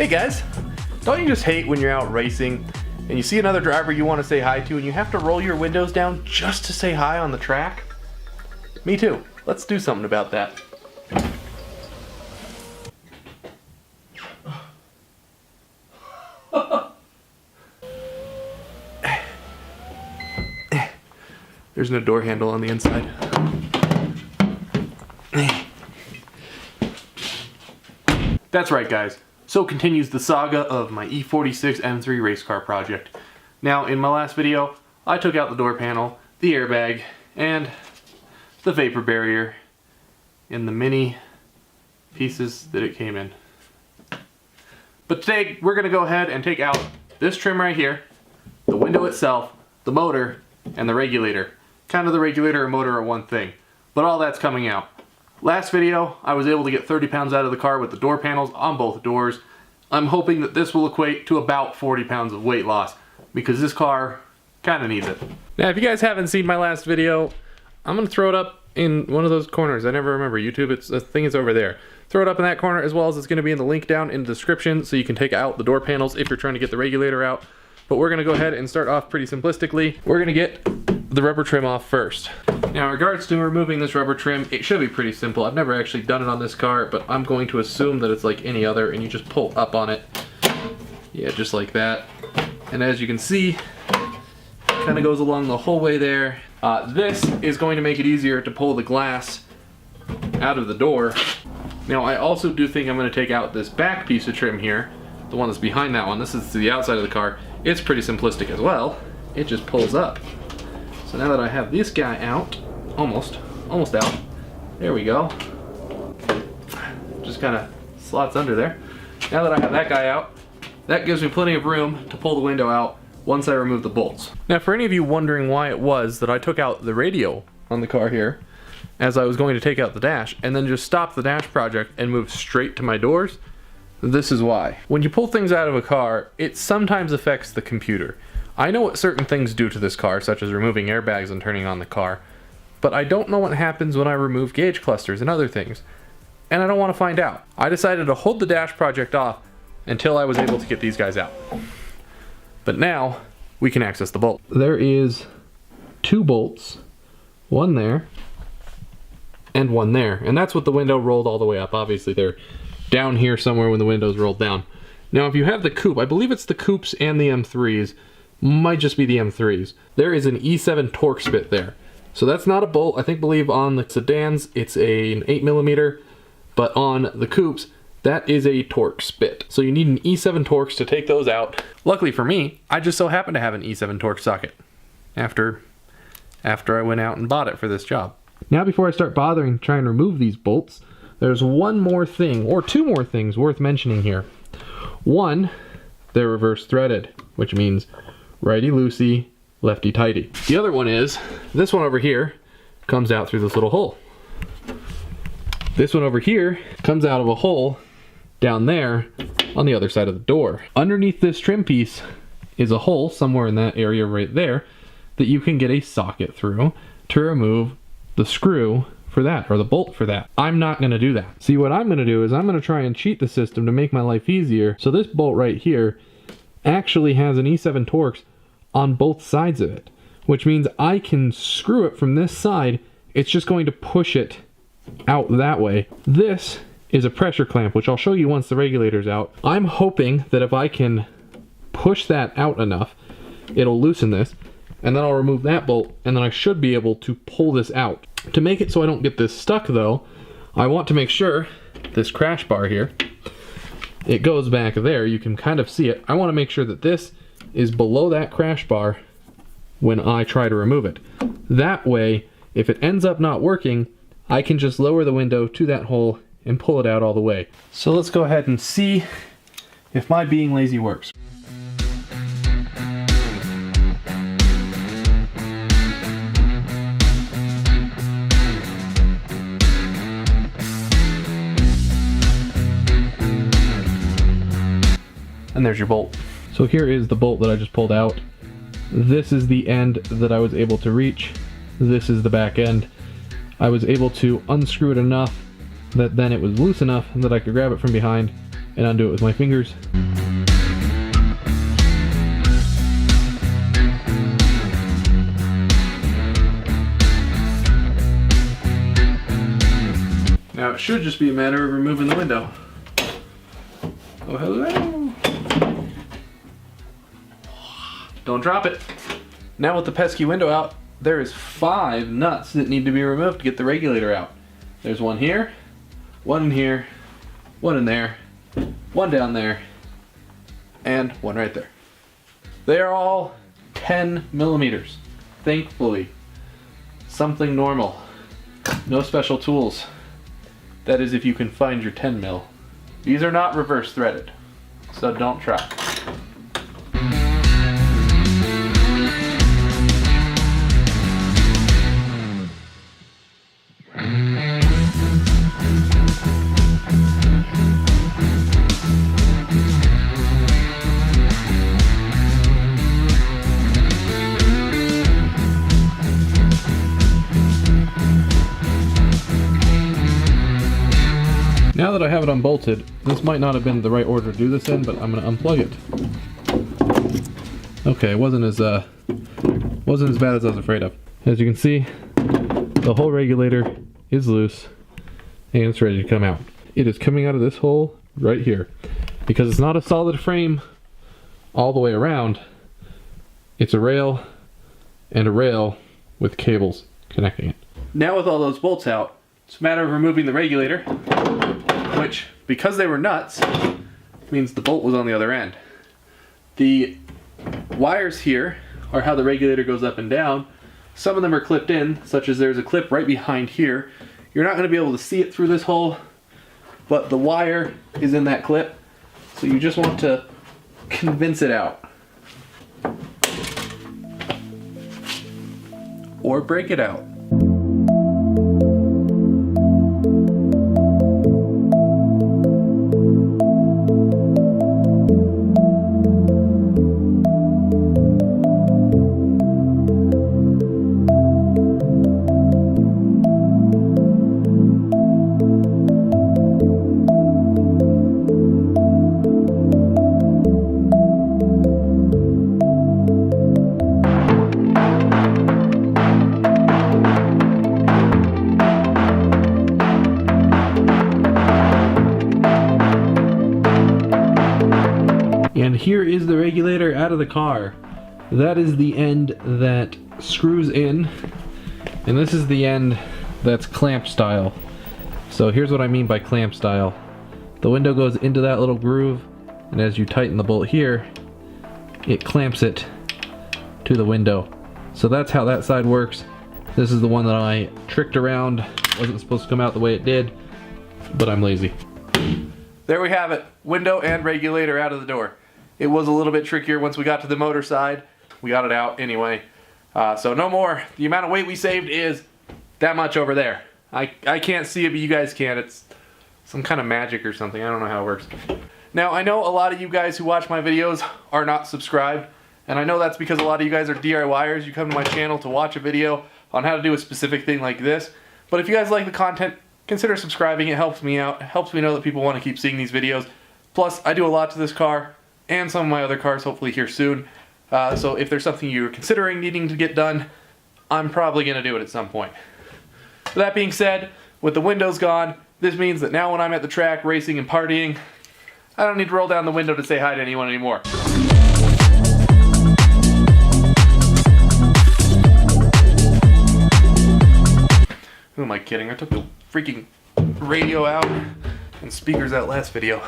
Hey guys, don't you just hate when you're out racing and you see another driver you want to say hi to and you have to roll your windows down just to say hi on the track? Me too. Let's do something about that. There's no door handle on the inside. That's right, guys. So continues the saga of my E46 M3 race car project. Now, in my last video, I took out the door panel, the airbag, and the vapor barrier in the mini pieces that it came in. But today, we're going to go ahead and take out this trim right here, the window itself, the motor, and the regulator. Kind of the regulator and motor are one thing, but all that's coming out. Last video, I was able to get 30 pounds out of the car with the door panels on both doors. I'm hoping that this will equate to about 40 pounds of weight loss, because this car kind of needs it. Now, if you guys haven't seen my last video, I'm going to throw it up in one of those corners. I never remember YouTube, the thing is over there. Throw it up in that corner, as well as it's going to be in the link down in the description, so you can take out the door panels if you're trying to get the regulator out. But we're going to go ahead and start off pretty simplistically. We're going to get the rubber trim off first. Now, in regards to removing this rubber trim, it should be pretty simple. I've never actually done it on this car, but I'm going to assume that it's like any other, and you just pull up on it. Yeah, just like that. And as you can see, it kind of goes along the whole way there. This is going to make it easier to pull the glass out of the door. Now, I also do think I'm going to take out this back piece of trim here, the one that's behind that one. This is to the outside of the car. It's pretty simplistic as well. It just pulls up. So now that I have this guy out, almost out, there we go. Just kind of slots under there. Now that I have that guy out, that gives me plenty of room to pull the window out once I remove the bolts. Now, for any of you wondering why it was that I took out the radio on the car here, as I was going to take out the dash, and then just stop the dash project and move straight to my doors, this is why. When you pull things out of a car, it sometimes affects the computer. I know what certain things do to this car, such as removing airbags and turning on the car, but I don't know what happens when I remove gauge clusters and other things, and I don't want to find out. I decided to hold the dash project off until I was able to get these guys out. But now, we can access the bolt. There is 2 bolts, one there, and one there, and that's with the window rolled all the way up. Obviously, they're down here somewhere when the window's rolled down. Now, if you have the coupe, I believe it's the coupes and the M3s, might just be the M3s. There is an E7 Torx bit there. So that's not a bolt. I believe on the sedans it's an 8mm, but on the coupes that is a Torx bit. So you need an E7 Torx to take those out. Luckily for me, I just so happen to have an E7 Torx socket after I went out and bought it for this job. Now, before I start bothering trying to remove these bolts, there's one more thing, or 2 more things worth mentioning here. One, they're reverse threaded, which means righty-loosey, lefty-tighty. The other one is, this one over here comes out through this little hole. This one over here comes out of a hole down there on the other side of the door. Underneath this trim piece is a hole somewhere in that area right there that you can get a socket through to remove the screw for that, or the bolt for that. I'm not going to do that. See, what I'm going to do is I'm going to try and cheat the system to make my life easier. So this bolt right here actually has an E7 Torx on both sides of it, which means I can screw it from this side. It's just going to push it out that way. This is a pressure clamp, which I'll show you once the regulator's out. I'm hoping that if I can push that out enough, it'll loosen this, and then I'll remove that bolt, and then I should be able to pull this out. To make it so I don't get this stuck though, I want to make sure this crash bar here, it goes back there. You can kind of see it. I want to make sure that this is below that crash bar when I try to remove it. That way, if it ends up not working, I can just lower the window to that hole and pull it out all the way. So let's go ahead and see if my being lazy works. And there's your bolt. So here is the bolt that I just pulled out. This is the end that I was able to reach. This is the back end. I was able to unscrew it enough that then it was loose enough that I could grab it from behind, and undo it with my fingers. Now it should just be a matter of removing the window. Oh, hello. Don't drop it. Now with the pesky window out, there is 5 nuts that need to be removed to get the regulator out. There's one here, one in here, one in there, one down there, and one right there. They are all 10 millimeters. Thankfully, something normal. No special tools. That is if you can find your 10 mil. These are not reverse threaded, so don't try. Now that I have it unbolted, this might not have been the right order to do this in, but I'm going to unplug it. Okay, it wasn't as bad as I was afraid of. As you can see, the whole regulator is loose and it's ready to come out. It is coming out of this hole right here. Because it's not a solid frame all the way around, it's a rail and a rail with cables connecting it. Now with all those bolts out, it's a matter of removing the regulator, which, because they were nuts, means the bolt was on the other end. The wires here are how the regulator goes up and down. Some of them are clipped in, such as there's a clip right behind here. You're not going to be able to see it through this hole, but the wire is in that clip, so you just want to convince it out. Or break it out. And here is the regulator out of the car. That is the end that screws in, and this is the end that's clamp style. So here's what I mean by clamp style. The window goes into that little groove, and as you tighten the bolt here, it clamps it to the window. So that's how that side works. This is the one that I tricked around. Wasn't supposed to come out the way it did, but I'm lazy. There we have it. Window and regulator out of the door. It was a little bit trickier once we got to the motor side. We got it out anyway. So no more. The amount of weight we saved is that much over there. I can't see it, but you guys can. It's some kind of magic or something. I don't know how it works. Now, I know a lot of you guys who watch my videos are not subscribed. And I know that's because a lot of you guys are DIYers. You come to my channel to watch a video on how to do a specific thing like this. But if you guys like the content, consider subscribing. It helps me out. It helps me know that people want to keep seeing these videos. Plus, I do a lot to this car and some of my other cars, hopefully here soon. So if there's something you're considering needing to get done, I'm probably going to do it at some point. With that being said, with the windows gone, this means that now when I'm at the track racing and partying, I don't need to roll down the window to say hi to anyone anymore. Who am I kidding? I took the freaking radio out and speakers out last video.